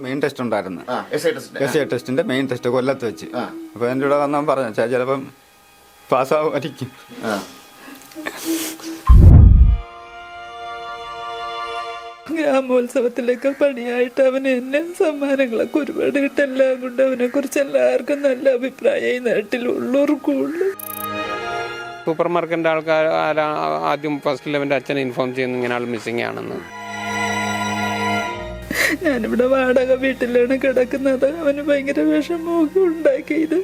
Main test ഉണ്ടായിരുന്നു. S I ടെസ്റ്റിന്റെ main test കൊല്ലത്ത് വെച്ച്. അപ്പൊ എൻ്റെ കൂടെ വന്നാൽ പറഞ്ഞു ചിലപ്പം പാസ്സാവുമായിരിക്കും. ഗ്രാമോത്സവത്തിലൊക്കെ പണിയായിട്ട് അവന് എന്നെ സമ്മാനങ്ങളൊക്കെ ഒരുപാട് കിട്ടെല്ലാം കൊണ്ട് അവനെ കുറിച്ച് എല്ലാവർക്കും നല്ല അഭിപ്രായം നാട്ടിലുള്ളവർക്കുള്ളു. സൂപ്പർ മാർക്കറ്റിൻ്റെ ആൾക്കാർ ആദ്യം ഫസ്റ്റിൽ അവൻ്റെ അച്ഛനെ ഇൻഫോം ചെയ്യുന്നു ഇങ്ങനെ ആൾ മിസ്സിങ് ആണെന്ന്. ഞാനിവിടെ വാടക വീട്ടിലാണ് കിടക്കുന്നത്. അവന് ഭയങ്കര വിഷമമൊക്കെ ഉണ്ടാക്കിയത്.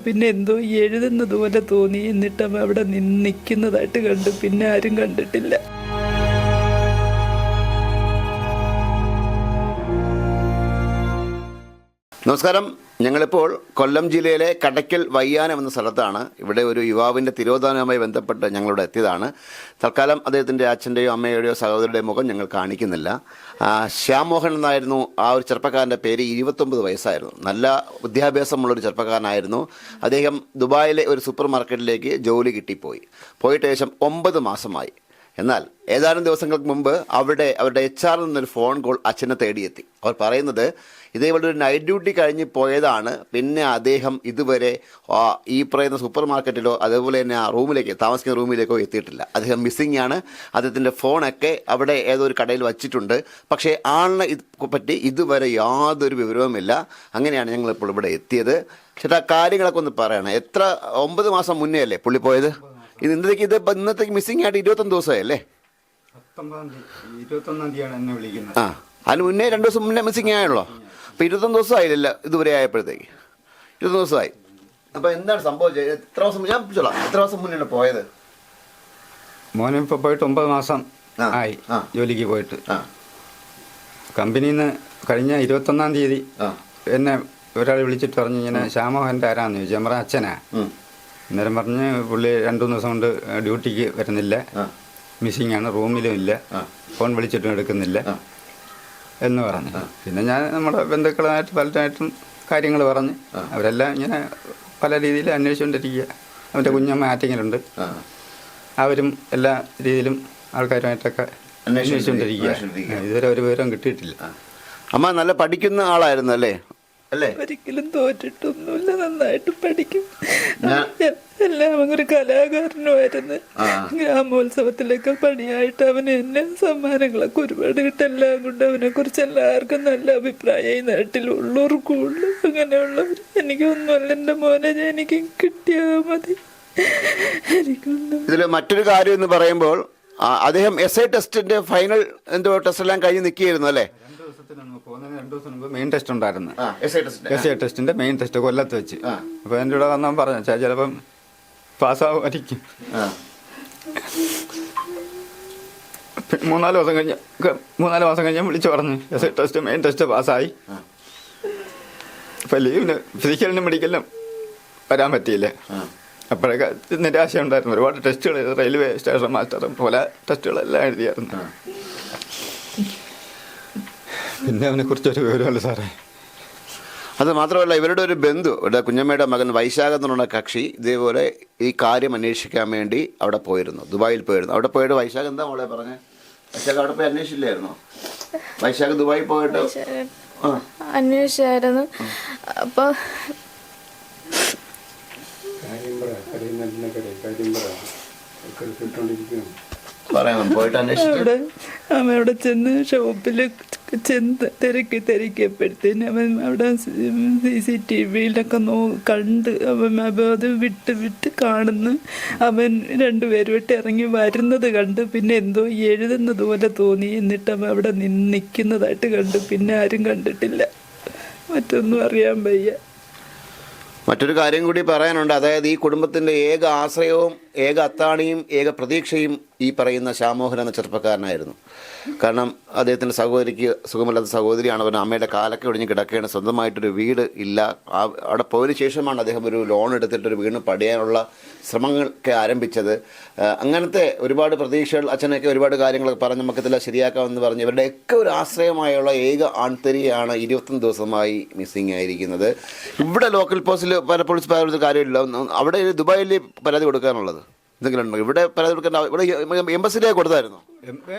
പിന്നെ എന്തോ എഴുതുന്നത് പോലെ തോന്നി. എന്നിട്ട് അവൻ അവിടെ നിൽക്കുന്നതായിട്ട് കണ്ടു. പിന്നെ ആരും കണ്ടിട്ടില്ല. നമസ്കാരം. ഞങ്ങളിപ്പോൾ കൊല്ലം ജില്ലയിലെ കടയ്ക്കൽ വയ്യാനം എന്ന സ്ഥലത്താണ്. ഇവിടെ ഒരു യുവാവിൻ്റെ തിരോധാനവുമായി ബന്ധപ്പെട്ട് ഞങ്ങളിവിടെ എത്തിയതാണ്. തൽക്കാലം അദ്ദേഹത്തിൻ്റെ അച്ഛൻ്റെയോ അമ്മയുടെയോ സഹോദരിയുടെയോ മുഖം ഞങ്ങൾ കാണിക്കുന്നില്ല. ശ്യാം മോഹൻ എന്നായിരുന്നു ആ ഒരു ചെറുപ്പക്കാരൻ്റെ പേര്. 29 വയസ്സായിരുന്നു. നല്ല വിദ്യാഭ്യാസമുള്ളൊരു ചെറുപ്പക്കാരനായിരുന്നു. അദ്ദേഹം ദുബായിലെ ഒരു സൂപ്പർ മാർക്കറ്റിലേക്ക് ജോലി കിട്ടിപ്പോയി. പോയിട്ട് ഏകദേശം 9 മാസമായി. എന്നാൽ ഏതാനും ദിവസങ്ങൾക്ക് മുമ്പ് അവരുടെ HR നിന്നൊരു ഫോൺ കോൾ അച്ഛനെ തേടിയെത്തി. അവർ പറയുന്നത് ഇതേപോലെ ഒരു നൈറ്റ് ഡ്യൂട്ടി കഴിഞ്ഞ് പോയതാണ്. പിന്നെ അദ്ദേഹം ഇതുവരെ ഈ പറയുന്ന സൂപ്പർ മാർക്കറ്റിലോ അതേപോലെ തന്നെ ആ റൂമിലേക്ക് താമസിക്കുന്ന റൂമിലേക്കോ എത്തിയിട്ടില്ല. അദ്ദേഹം മിസ്സിംഗ് ആണ്. അദ്ദേഹത്തിൻ്റെ ഫോണൊക്കെ അവിടെ ഏതോ ഒരു കടയിൽ വച്ചിട്ടുണ്ട്. പക്ഷേ ആളിനെ പറ്റി ഇതുവരെ യാതൊരു വിവരവുമില്ല. അങ്ങനെയാണ് ഞങ്ങളിപ്പോൾ ഇവിടെ എത്തിയത്. ചേട്ടാ, കാര്യങ്ങളൊക്കെ ഒന്ന് പറയണം. 9 മാസം മുന്നേ അല്ലേ പുള്ളി പോയത്? ഇന്നത്തേക്ക് മിസ്സിംഗ് ആയിട്ട് 21 ദിവസമായല്ലേ? 21-ാം തീയതിയാണ് എന്നെ വിളിക്കുന്നത്. അതിന് മുന്നേ 2 ദിവസം മുന്നേ മിസ്സിംഗ് ആയല്ലോ. അപ്പോൾ 21 ദിവസമായില്ല ഇതുവരെ ആയപ്പോഴത്തേക്ക്. 21 ദിവസമായി. അപ്പോൾ എന്താണ് സംഭവിച്ചത്? എത്ര ദിവസം മുന്നേ പോയത്? മോനെ ഇപ്പോൾ പോയിട്ട് 9 മാസം ആയി ജോലിക്ക് പോയിട്ട്. കമ്പനിയിൽ നിന്ന് കഴിഞ്ഞ 21-ാം തീയതി എന്നെ ഒരാൾ വിളിച്ചിട്ട് പറഞ്ഞു ഇങ്ങനെ ശ്യാമോഹൻ്റെ ആരാന്ന് ചോദിച്ചു. നമ്മുടെ അച്ഛനാ. അന്നേരം പറഞ്ഞ് പുള്ളി 2-3 ദിവസം കൊണ്ട് ഡ്യൂട്ടിക്ക് വരുന്നില്ല, മിസ്സിംഗ് ആണ്, റൂമിലും ഇല്ല, ഫോൺ വിളിച്ചിട്ടും എടുക്കുന്നില്ല എന്ന് പറഞ്ഞു. പിന്നെ ഞാൻ നമ്മുടെ ബന്ധുക്കളുമായിട്ട് പലരായിട്ടും കാര്യങ്ങൾ പറഞ്ഞ് അവരെല്ലാം ഇങ്ങനെ പല രീതിയിൽ അന്വേഷിച്ചുകൊണ്ടിരിക്കുക. അവൻ്റെ കുഞ്ഞമ്മ ആറ്റിങ്ങലുണ്ട്. അവരും എല്ലാ രീതിയിലും ആൾക്കാരുമായിട്ടൊക്കെ അന്വേഷിച്ചുകൊണ്ടിരിക്കുക. ഇതുവരെ ഒരു വിവരം കിട്ടിയിട്ടില്ല. അമ്മ നല്ല പഠിക്കുന്ന ആളായിരുന്നു അല്ലേ? ഒരിക്കലും തോറ്റിട്ടൊന്നുമില്ല. നന്നായിട്ട് പഠിക്കും. എല്ലാം ഒരു കലാകാരനുമായിരുന്നു. ഗ്രാമോത്സവത്തിലൊക്കെ പണിയായിട്ട് അവന് എന്നെ സമ്മാനങ്ങളൊക്കെ ഒരുപാട് കിട്ടെല്ലാം കൊണ്ട് അവനെ കുറിച്ച് എല്ലാവർക്കും നല്ല അഭിപ്രായം നാട്ടിലുള്ളവർക്കുള്ളു. അങ്ങനെയുള്ളവർ എനിക്കൊന്നുമല്ല. എൻ്റെ മോനെ എനിക്ക് കിട്ടിയാൽ മതി. ഇതിൽ മറ്റൊരു കാര്യം എന്ന് പറയുമ്പോൾ അദ്ദേഹം SI ടെസ്റ്റിന്റെ ഫൈനൽ ടെസ്റ്റ് എല്ലാം കഴിഞ്ഞ് നിൽക്കുകയായിരുന്നു അല്ലേ? 2 ദിവസം മുമ്പ് മെയിൻ ടെസ്റ്റ് ഉണ്ടായിരുന്നു. എസ് ഐ ടെസ്റ്റിന്റെ മെയിൻ ടെസ്റ്റ് കൊല്ലത്ത് വെച്ച്. അപ്പോൾ എൻ്റെ കൂടെ വന്നാൽ പറഞ്ഞു ചിലപ്പം പാസ്സാവുമായിരിക്കും. 3-4 മാസം കഴിഞ്ഞ് വിളിച്ചു പറഞ്ഞു SI ടെസ്റ്റ് മെയിൻ ടെസ്റ്റ് പാസ്സായി. ഇപ്പം ലീവിന് ഫിസിക്കലിനും മെഡിക്കലിനും വരാൻ പറ്റിയില്ല. അപ്പോഴൊക്കെ നിരാശ ഉണ്ടായിരുന്നു. ഒരുപാട് ടെസ്റ്റുകൾ, റെയിൽവേ സ്റ്റേഷൻ മാസ്റ്ററും പോലെ ടെസ്റ്റുകളെല്ലാം എഴുതിയായിരുന്നു. പിന്നെ അവനെ കുറിച്ചൊരു വിവരമല്ല സാറേ. അത് മാത്രമല്ല, ഇവരുടെ ഒരു ബന്ധു, ഇവിടെ കുഞ്ഞമ്മയുടെ മകൻ വൈശാഖ് എന്നുള്ള കക്ഷി ഇതേപോലെ ഈ കാര്യം അന്വേഷിക്കാൻ വേണ്ടി അവിടെ പോയിരുന്നു, ദുബായിൽ പോയിരുന്നു. അവിടെ പോയിട്ട് വൈശാഖ് എന്താ മോളെ പറഞ്ഞേ? വൈശാഖ് അവിടെ പോയി അന്വേഷിച്ചില്ലായിരുന്നോ? വൈശാഖ് ദുബായിൽ പോയിട്ട് അന്വേഷിച്ചായിരുന്നു. അപ്പോൾ അവിടെ ചെന്ന് ഷോപ്പിൽ തിരക്കിയപ്പോഴത്തേന് അവൻ അവിടെ CCTVയിലൊക്കെ കണ്ട് അവൻ അത് വിട്ട് കാണുന്നു. അവൻ 2 പേരുമായിട്ട് ഇറങ്ങി വരുന്നത് കണ്ട്. പിന്നെ എന്തോ എഴുതുന്നത് പോലെ തോന്നി. എന്നിട്ട് അവൻ അവിടെ നിൽക്കുന്നതായിട്ട് കണ്ടു. പിന്നെ ആരും കണ്ടിട്ടില്ല. മറ്റൊന്നും അറിയാൻ വയ്യ. മറ്റൊരു കാര്യം കൂടി പറയാനുണ്ട്. അതായത് ഈ കുടുംബത്തിൻ്റെ ഏക ആശ്രയവും ഏക അത്താണിയും ഏക പ്രതീക്ഷയും ഈ പറയുന്ന ശ്യാമോഹൻ എന്ന ചെറുപ്പക്കാരനായിരുന്നു. കാരണം അദ്ദേഹത്തിൻ്റെ സഹോദരിക്ക് സുഖമില്ലാത്ത സഹോദരിയാണ്. അവൻ അമ്മയുടെ കാലൊക്കെ ഒടിഞ്ഞ് കിടക്കുകയാണ്. സ്വന്തമായിട്ടൊരു വീട് ഇല്ല. അവിടെ പോയതിനു ശേഷമാണ് അദ്ദേഹം ഒരു ലോൺ എടുത്തിട്ടൊരു വീട് പണിയാനുള്ള ശ്രമങ്ങളൊക്കെ ആരംഭിച്ചത്. അങ്ങനത്തെ ഒരുപാട് പ്രതീക്ഷകൾ, അച്ഛനൊക്കെ ഒരുപാട് കാര്യങ്ങളൊക്കെ പറഞ്ഞ് നമുക്കതെല്ലാം ശരിയാക്കാമെന്ന് പറഞ്ഞ് ഇവരുടെയൊക്കെ ഒരു ആശ്രയമായുള്ള ഏക ആൺതരിയാണ് 21 ദിവസമായി മിസ്സിംഗ് ആയിരിക്കുന്നത്. ഇവിടെ ലോക്കൽ പോസ്റ്റിൽ പോലീസ് പരാതി കാര്യമില്ല. അവിടെ ദുബായിൽ പരാതി കൊടുക്കാനുള്ളത് എന്തെങ്കിലും ഉണ്ടോ? ഇവിടെ പരാതി കൊടുക്കേണ്ട ഇവിടെ എംബസിയിലേക്ക് കൊടുത്തായിരുന്നു.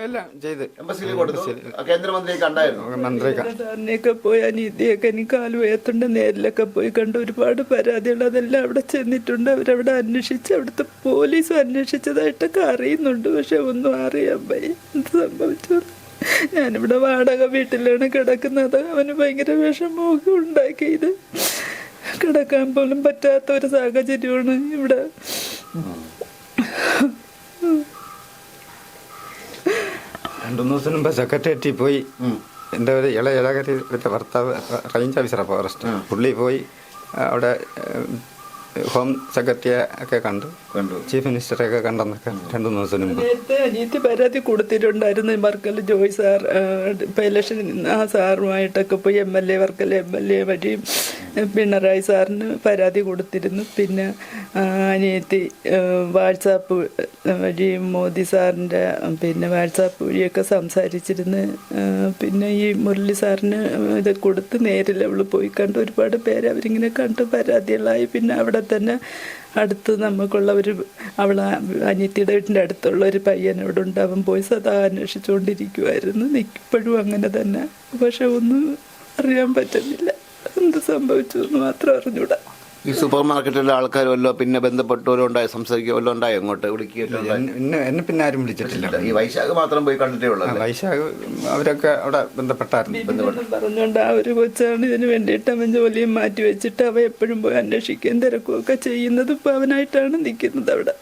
എല്ലാം ചെയ്ത് എംബസിയിലേക്ക് കൊടുത്തു. കേന്ദ്രമന്ത്രിയെ കണ്ടായിരുന്നു. മന്ത്രിക്ക് സാറിനെയൊക്കെ പോയി അനീതിയൊക്കെ എനിക്ക് കാല് വയത്തുണ്ട്, നേരിലൊക്കെ പോയി കണ്ട് ഒരുപാട് പരാതികൾ അതെല്ലാം അവിടെ ചെന്നിട്ടുണ്ട്. അവരവിടെ അന്വേഷിച്ച് അവിടുത്തെ പോലീസും അന്വേഷിച്ചതായിട്ടൊക്കെ അറിയുന്നുണ്ട്. പക്ഷെ ഒന്നും അറിയാൻ വയ്യ എന്ത് സംഭവിച്ചു. ഞാനിവിടെ വാടക വീട്ടിലാണ് കിടക്കുന്നത്. അവന് ഭയങ്കര വിഷമമൊക്കെ ഉണ്ടാക്കി. ഇത് കിടക്കാൻ പോലും പറ്റാത്ത ഒരു സാഹചര്യമാണ് ഇവിടെ. 2-3 ദിവസം മുമ്പ് സെക്രട്ടേറിയറ്റിൽ പോയി. എൻ്റെ ഒരു ഇളയകാരിയുടെ ഭർത്താവ് റേഞ്ച് ഓഫീസറാണ് ഫോറസ്റ്റ്. പുള്ളി പോയി അവിടെ ഹോം സെക്രട്ടറിയെ ഒക്കെ കണ്ടു, ചീഫ് മിനിസ്റ്ററെയൊക്കെ കണ്ടെന്നൊക്കെ 2-3 ദിവസം മുമ്പ്. നേരത്തെ അനിയത്തി പരാതി കൊടുത്തിട്ടുണ്ടായിരുന്നു. വർക്കല ജോയ് സാർ ഇപ്പം ഇലക്ഷൻ ആ സാറുമായിട്ടൊക്കെ പോയി വർക്കല MLA വഴിയും പിണറായി സാറിന് പരാതി കൊടുത്തിരുന്നു. പിന്നെ അനിയത്തി വാട്സാപ്പ് വഴി മോദി സാറിൻ്റെ പിന്നെ വാട്സാപ്പ് വഴിയൊക്കെ സംസാരിച്ചിരുന്നു. പിന്നെ ഈ മുരളി സാറിന് ഇത് കൊടുത്ത് നേരിൽ അവൾ പോയി കണ്ട് ഒരുപാട് പേര് അവരിങ്ങനെ കണ്ട് പരാതികളായി. പിന്നെ അവിടെ തന്നെ അടുത്ത് നമുക്കുള്ള ഒരു അനിയത്തിയുടെ വീട്ടിൻ്റെ അടുത്തുള്ള ഒരു പയ്യൻ അവിടെ ഉണ്ട്. അവൻ പോയി സദാ അന്വേഷിച്ചുകൊണ്ടിരിക്കുമായിരുന്നു. ഇപ്പോഴും അങ്ങനെ തന്നെ. പക്ഷെ ഒന്നും അറിയാൻ പറ്റുന്നില്ല. എന്ത് സംഭവിച്ചു എന്ന് മാത്രം അറിഞ്ഞൂടാ. ഈ സൂപ്പർ മാർക്കറ്റിലെ ആൾക്കാർ വല്ലോ പിന്നെ ബന്ധപ്പെട്ടവരോ ഉണ്ടായി സംസാരിക്കുക വല്ലോ ഉണ്ടായോ? അങ്ങോട്ട് എന്നെ പിന്നെ ആരും വിളിച്ചിട്ടില്ല. ഈ വൈശാഖ് മാത്രം പോയി കണ്ടിട്ടേ ഉള്ളൂ. വൈശാഖ് അവരൊക്കെ അവിടെ ബന്ധപ്പെട്ടായിരുന്നു. പറഞ്ഞുകൊണ്ട് ആ ഒരു കൊച്ചാണ് ഇതിന് വേണ്ടിയിട്ട് അവൻ ജോലിയും മാറ്റി വെച്ചിട്ട് അവൻ എപ്പോഴും പോയി അന്വേഷിക്കുകയും തിരക്കുകയൊക്കെ ചെയ്യുന്നത്. ഇപ്പം അവനായിട്ടാണ് നിൽക്കുന്നത് അവിടെ.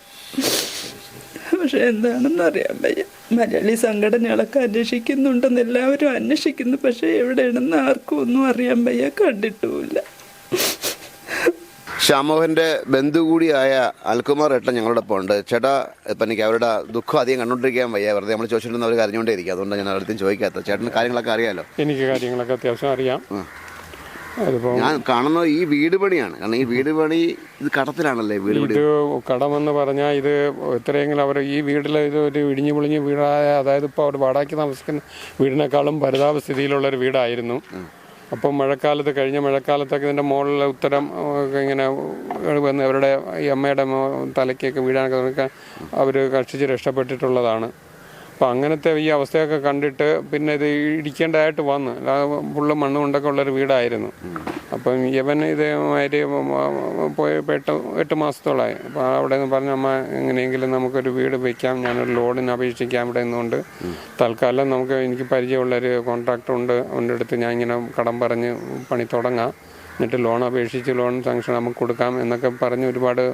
പക്ഷെ എന്താണെന്ന് അറിയാൻ വയ്യ. മലയാളി സംഘടനകളൊക്കെ അന്വേഷിക്കുന്നുണ്ടെന്ന് എല്ലാവരും അന്വേഷിക്കുന്നു. പക്ഷെ എവിടെയാണെന്ന് ആർക്കും ഒന്നും അറിയാൻ വയ്യ, കണ്ടിട്ടുമില്ല. ഷാമോഹൻ്റെ ബന്ധു കൂടിയായ അൽകുമാർ ഏട്ടൻ ഞങ്ങളുടെ ഒപ്പം ഉണ്ട്. ചേട്ടാ, ഇപ്പം എനിക്ക് അവരുടെ ദുഃഖം അധികം കണ്ടുകൊണ്ടിരിക്കാൻ വയ്യ. വെറുതെ നമ്മൾ ചോദിച്ചിട്ടുണ്ടെന്ന് അവർ കരഞ്ഞുകൊണ്ടേ ഇരിക്കും. അതുകൊണ്ട് ഞാൻ അടുത്തും ചോദിക്കാത്തത്. ചേട്ടന് കാര്യങ്ങളൊക്കെ അറിയാമല്ലോ. എനിക്ക് കാര്യങ്ങളൊക്കെ അത്യാവശ്യം അറിയാം. അതിപ്പോൾ ഞാൻ കാണുന്നത് ഈ വീട് പണിയാണ്. കാരണം ഈ വീട് പണി ഇത് കടത്തിലാണല്ലേ? വീട് പണി ഇത് കടമെന്ന് പറഞ്ഞാൽ ഇത് എത്രയെങ്കിലും അവർ ഈ വീട്ടിൽ ഇത് ഒരു ഇടിഞ്ഞു പൊളിഞ്ഞ് വീടായ, അതായത് ഇപ്പോൾ അവർ വാടകയ്ക്ക് താമസിക്കുന്ന വീടിനേക്കാളും പരിതാപസ്ഥിതിയിലുള്ളൊരു വീടായിരുന്നു. അപ്പം കഴിഞ്ഞ മഴക്കാലത്തൊക്കെ ഇതിൻ്റെ മുകളിൽ ഉത്തരം ഇങ്ങനെ വന്ന് അവരുടെ ഈ അമ്മയുടെ തലയ്ക്കൊക്കെ വീഴാനൊക്കെ അവർ കക്ഷിച്ച് രക്ഷപ്പെട്ടിട്ടുള്ളതാണ്. അപ്പം അങ്ങനത്തെ ഈ അവസ്ഥയൊക്കെ കണ്ടിട്ട് പിന്നെ ഇത് ഇടിക്കേണ്ടതായിട്ട് വന്നു. ഫുള്ള് മണ്ണ് കൊണ്ടൊക്കെ ഉള്ളൊരു വീടായിരുന്നു. അപ്പം ഇവൻ ഇതേമാതിരി പോയി 8 മാസത്തോളമായി. അപ്പോൾ അവിടെ നിന്ന് പറഞ്ഞ അമ്മ എങ്ങനെയെങ്കിലും നമുക്കൊരു വീട് വയ്ക്കാം, ഞാനൊരു ലോണിന് അപേക്ഷിക്കാം ഇവിടെ നിന്നുകൊണ്ട്. തൽക്കാലം എനിക്ക് പരിചയമുള്ളൊരു കോൺട്രാക്ടറുണ്ട്, അവൻ്റെ അടുത്ത് ഞാൻ ഇങ്ങനെ കടം പറഞ്ഞ് പണി തുടങ്ങാം, എന്നിട്ട് ലോൺ അപേക്ഷിച്ച് ലോൺ സാങ്ഷൻ നമുക്ക് കൊടുക്കാം എന്നൊക്കെ പറഞ്ഞ് ഒരുപാട്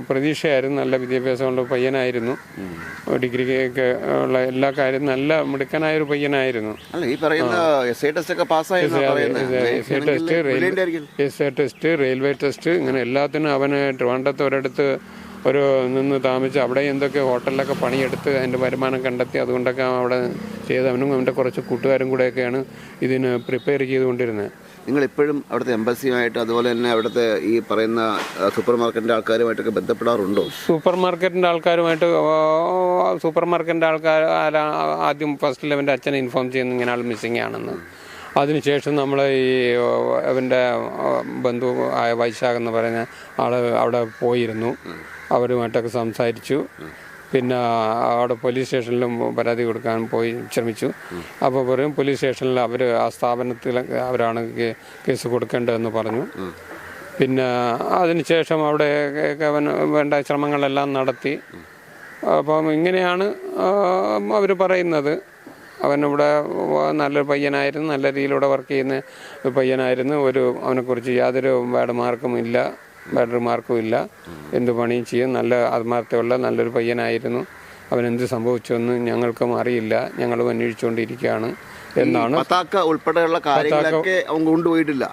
പ്രതീക്ഷയായിരുന്നു. നല്ല വിദ്യാഭ്യാസമുള്ള പയ്യനായിരുന്നു. ഡിഗ്രിക്ക് ഉള്ള എല്ലാ കാര്യം നല്ല മിടുക്കനായൊരു പയ്യനായിരുന്നു. ടെസ്റ്റ്, റെയിൽവേ ടെസ്റ്റ്, ഇങ്ങനെ എല്ലാത്തിനും അവന് ട്രിവാൻഡ്രത്ത് ഒരിടത്ത് നിന്ന് താമസിച്ച് അവിടെ എന്തൊക്കെ ഹോട്ടലിലൊക്കെ പണിയെടുത്ത് അതിൻ്റെ വരുമാനം കണ്ടെത്തി. അതുകൊണ്ടൊക്കെ അവിടെ ചെയ്ത് അവനും അവൻ്റെ കുറച്ച് കൂട്ടുകാരും കൂടെയൊക്കെയാണ് ഇതിന് പ്രിപ്പയർ ചെയ്തുകൊണ്ടിരുന്നത്. നിങ്ങളിപ്പോഴും അവിടുത്തെ എംബസിയുമായിട്ട് അതുപോലെ തന്നെ അവിടുത്തെ ഈ പറയുന്ന സൂപ്പർ മാർക്കറ്റിൻ്റെ ആൾക്കാരുമായിട്ടൊക്കെ ബന്ധപ്പെടാറുണ്ടോ? സൂപ്പർ മാർക്കറ്റിൻ്റെ ആൾക്കാർ ആദ്യം ഫസ്റ്റ് ലെവൻ്റെ അച്ഛനെ ഇൻഫോം ചെയ്യുന്നു ഇങ്ങനെ ആൾ മിസ്സിങ് ആണെന്ന്. അതിനുശേഷം നമ്മൾ ഈ അവൻ്റെ ബന്ധു ആയ വൈശാഖ് എന്ന് പറയുന്ന ആൾ അവിടെ പോയിരുന്നു. അവരുമായിട്ടൊക്കെ സംസാരിച്ചു. പിന്നെ അവിടെ പോലീസ് സ്റ്റേഷനിലും പരാതി കൊടുക്കാൻ പോയി ശ്രമിച്ചു. അപ്പോൾ പറയും പോലീസ് സ്റ്റേഷനിൽ ആ സ്ഥാപനത്തിൽ അവരാണ് കേസ് കൊടുക്കേണ്ടതെന്ന് പറഞ്ഞു. പിന്നെ അതിനുശേഷം അവിടെ വേണ്ട ശ്രമങ്ങളെല്ലാം നടത്തി. അപ്പം ഇങ്ങനെയാണ് അവർ പറയുന്നത്. അവനിവിടെ നല്ലൊരു പയ്യനായിരുന്നു, നല്ല രീതിയിലൂടെ വർക്ക് ചെയ്യുന്ന പയ്യനായിരുന്നു. അവനെക്കുറിച്ച് യാതൊരു ബാഡ് മാർക്കും ഇല്ല. എന്ത് പണിയും ചെയ്യും, നല്ല ആത്മാർത്ഥമുള്ള നല്ലൊരു പയ്യനായിരുന്നു. അവനെന്ത് സംഭവിച്ചെന്ന് ഞങ്ങൾക്കും അറിയില്ല, ഞങ്ങളും അന്വേഷിച്ചുകൊണ്ടിരിക്കുകയാണ് എന്നാണ്. ഉൾപ്പെടെയുള്ള കാര്യങ്ങളൊക്കെ ഒന്നും കൊണ്ടുപോയിട്ടില്ല.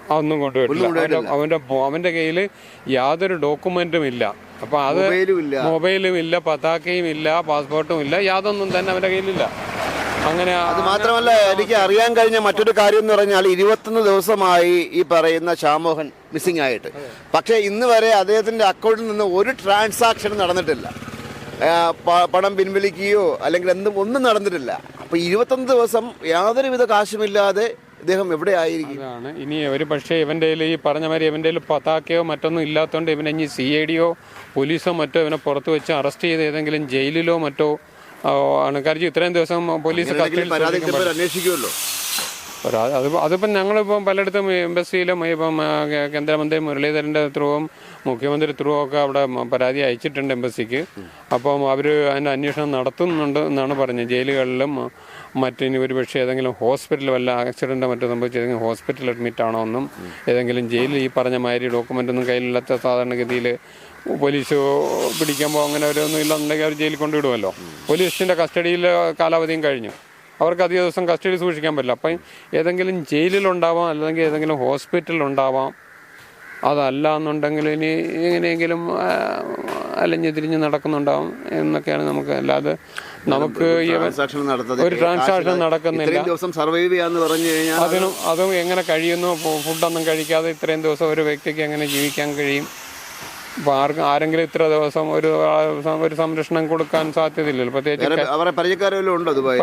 അവന്റെ കയ്യിൽ യാതൊരു ഡോക്യുമെന്റും ഇല്ല. അപ്പൊ അത് മൊബൈലും ഇല്ല, പതാക്കയും ഇല്ല, പാസ്പോർട്ടും ഇല്ല, യാതൊന്നും തന്നെ അവന്റെ കയ്യിലില്ല. അങ്ങനെ അത് മാത്രമല്ല, എനിക്ക് അറിയാൻ കഴിഞ്ഞ മറ്റൊരു കാര്യം എന്ന് പറഞ്ഞാൽ 21 ദിവസമായി ഈ പറയുന്ന ഷാമോഹൻ മിസ്സിംഗ് ആയിട്ട്. പക്ഷേ ഇന്ന് വരെ അദ്ദേഹത്തിൻ്റെ അക്കൗണ്ടിൽ നിന്ന് ഒരു ട്രാൻസാക്ഷനും നടന്നിട്ടില്ല. പണം പിൻവലിക്കുകയോ അല്ലെങ്കിൽ ഒന്നും നടന്നിട്ടില്ല. അപ്പോൾ 21 ദിവസം യാതൊരുവിധ കാശുമില്ലാതെ ഇദ്ദേഹം എവിടെ ആയിരിക്കും? അതാണ് ഇനി ഒരു പക്ഷേ ഇവൻ്റെ ഈ പറഞ്ഞ മാതിരി ഇവൻ്റെ പതാക്കയോ മറ്റൊന്നും ഇല്ലാത്തതുകൊണ്ട് ഇവനെ ഇനി CIDയോ പോലീസോ മറ്റോ ഇവനെ പുറത്ത് വെച്ച് അറസ്റ്റ് ചെയ്ത് ഏതെങ്കിലും ജയിലിലോ മറ്റോ ആണ്. കാര്യം ഇത്രയും ദിവസം പോലീസ് അന്വേഷിക്കുമല്ലോ. അതിപ്പം ഞങ്ങളിപ്പം പലയിടത്തും എംബസിയിലും ഇപ്പം കേന്ദ്രമന്ത്രി മുരളീധരൻ്റെ ത്രൂവും മുഖ്യമന്ത്രി ത്രൂവും ഒക്കെ അവിടെ പരാതി അയച്ചിട്ടുണ്ട് എംബസിക്ക്. അപ്പം അവർ അതിൻ്റെ അന്വേഷണം നടത്തുന്നുണ്ട് എന്നാണ് പറഞ്ഞത്. ജയിലുകളിലും മറ്റിനി ഒരു പക്ഷേ ഏതെങ്കിലും ഹോസ്പിറ്റലിൽ വല്ല ആക്സിഡൻറ്റോ മറ്റോ സംഭവിച്ച് ഏതെങ്കിലും ഹോസ്പിറ്റൽ അഡ്മിറ്റ് ആണോ എന്നും ഏതെങ്കിലും ജയിലിൽ ഈ പറഞ്ഞ മാതിരി ഡോക്യുമെൻ്റൊന്നും കയ്യിലില്ലാത്ത സാധാരണഗതിയിൽ പോലീസ് പിടിക്കുമ്പോൾ അങ്ങനെ ഒരൊന്നും ഇല്ലെന്നുണ്ടെങ്കിൽ അവർ ജയിലിൽ കൊണ്ടുവിടുമല്ലോ. പോലീസിൻ്റെ കസ്റ്റഡിയിൽ കാലാവധിയും കഴിഞ്ഞു. അവർക്ക് അധിക ദിവസം കസ്റ്റഡി സൂക്ഷിക്കാൻ പറ്റില്ല. അപ്പം ഏതെങ്കിലും ജയിലിലുണ്ടാവാം, അല്ലെങ്കിൽ ഏതെങ്കിലും ഹോസ്പിറ്റലിലുണ്ടാവാം. അതല്ല എന്നുണ്ടെങ്കിൽ ഇനി എങ്ങനെയെങ്കിലും അലഞ്ഞു തിരിഞ്ഞ് നടക്കുന്നുണ്ടാവും എന്നൊക്കെയാണ് നമുക്ക്. അല്ലാതെ നമുക്ക് ഒരു ട്രാൻസാക്ഷൻ നടക്കുന്നില്ല. അതും എങ്ങനെ കഴിയുന്നു? ഫുഡൊന്നും കഴിക്കാതെ ഇത്രയും ദിവസം ഒരു വ്യക്തിക്ക് എങ്ങനെ ജീവിക്കാൻ കഴിയും? അപ്പോൾ ആരെങ്കിലും ഇത്ര ദിവസം ഒരു സംരക്ഷണം കൊടുക്കാൻ സാധ്യതയില്ലല്ലോ. പ്രത്യേകിച്ച്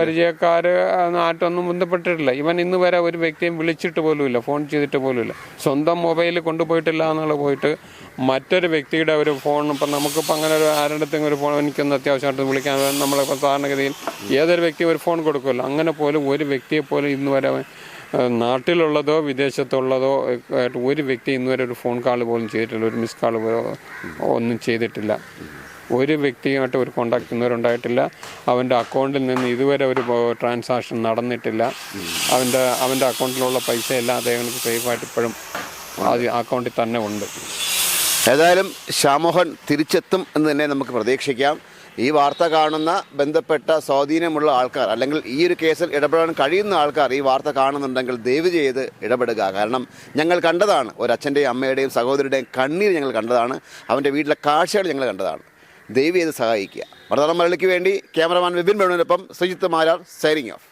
പരിചയക്കാര് ആയിട്ടൊന്നും ബന്ധപ്പെട്ടിട്ടില്ല. ഇവൻ ഇന്ന് വരെ ഒരു വ്യക്തിയും വിളിച്ചിട്ട് പോലുമില്ല, ഫോൺ ചെയ്തിട്ട് പോലുമില്ല. സ്വന്തം മൊബൈലിൽ കൊണ്ടുപോയിട്ടില്ല എന്നുള്ള പോയിട്ട് മറ്റൊരു വ്യക്തിയുടെ ഒരു ഫോൺ. ഇപ്പം നമുക്കിപ്പോൾ അങ്ങനെ ഒരു ആരുടെയും ഒരു ഫോൺ എനിക്കൊന്ന് അത്യാവശ്യമായിട്ട് വിളിക്കാൻ നമ്മളിപ്പോൾ സാധാരണഗതിയിൽ ഏതൊരു വ്യക്തി ഒരു ഫോൺ കൊടുക്കുമല്ലോ. അങ്ങനെ പോലും ഒരു വ്യക്തിയെ പോലും ഇന്ന് വരെ നാട്ടിലുള്ളതോ വിദേശത്തുള്ളതോ ആയിട്ട് ഒരു വ്യക്തി ഇന്നുവരെ ഒരു ഫോൺ കാൾ പോലും ചെയ്തിട്ടില്ല, ഒരു മിസ് കാൾ ഒന്നും ചെയ്തിട്ടില്ല. ഒരു വ്യക്തിയുമായിട്ട് ഒരു കോണ്ടാക്ട് ഇന്നുവരെ അവൻ്റെ അക്കൗണ്ടിൽ നിന്ന് ഇതുവരെ ഒരു ട്രാൻസാക്ഷൻ നടന്നിട്ടില്ല. അവൻ്റെ അക്കൗണ്ടിലുള്ള പൈസ എല്ലാം അദ്ദേഹത്തിന് സേഫായിട്ട് ഇപ്പോഴും അക്കൗണ്ടിൽ തന്നെ ഉണ്ട്. ഏതായാലും ഷാമോഹൻ തിരിച്ചെത്തും എന്ന് തന്നെ നമുക്ക് പ്രതീക്ഷിക്കാം. ഈ വാർത്ത കാണുന്ന ബന്ധപ്പെട്ട സ്വാധീനമുള്ള ആൾക്കാർ, അല്ലെങ്കിൽ ഈ ഒരു കേസിൽ ഇടപെടാൻ കഴിയുന്ന ആൾക്കാർ ഈ വാർത്ത കാണുന്നുണ്ടെങ്കിൽ ദയവ് ചെയ്ത് ഇടപെടുക. കാരണം ഞങ്ങൾ കണ്ടതാണ്, ഒരച്ഛൻ്റെയും അമ്മയുടെയും സഹോദരിയുടെയും കണ്ണീർ ഞങ്ങൾ കണ്ടതാണ്, അവൻ്റെ വീട്ടിലെ കാഴ്ചകൾ ഞങ്ങൾ കണ്ടതാണ്. ദയവ് ചെയ്ത് സഹായിക്കുക. വർത്തമാനം മലയാളിക്ക് വേണ്ടി ക്യാമറമാൻ വിപിൻ വേണുവിനൊപ്പം സുജിത്ത് മാരാർ സൈനിങ് ഓഫ്.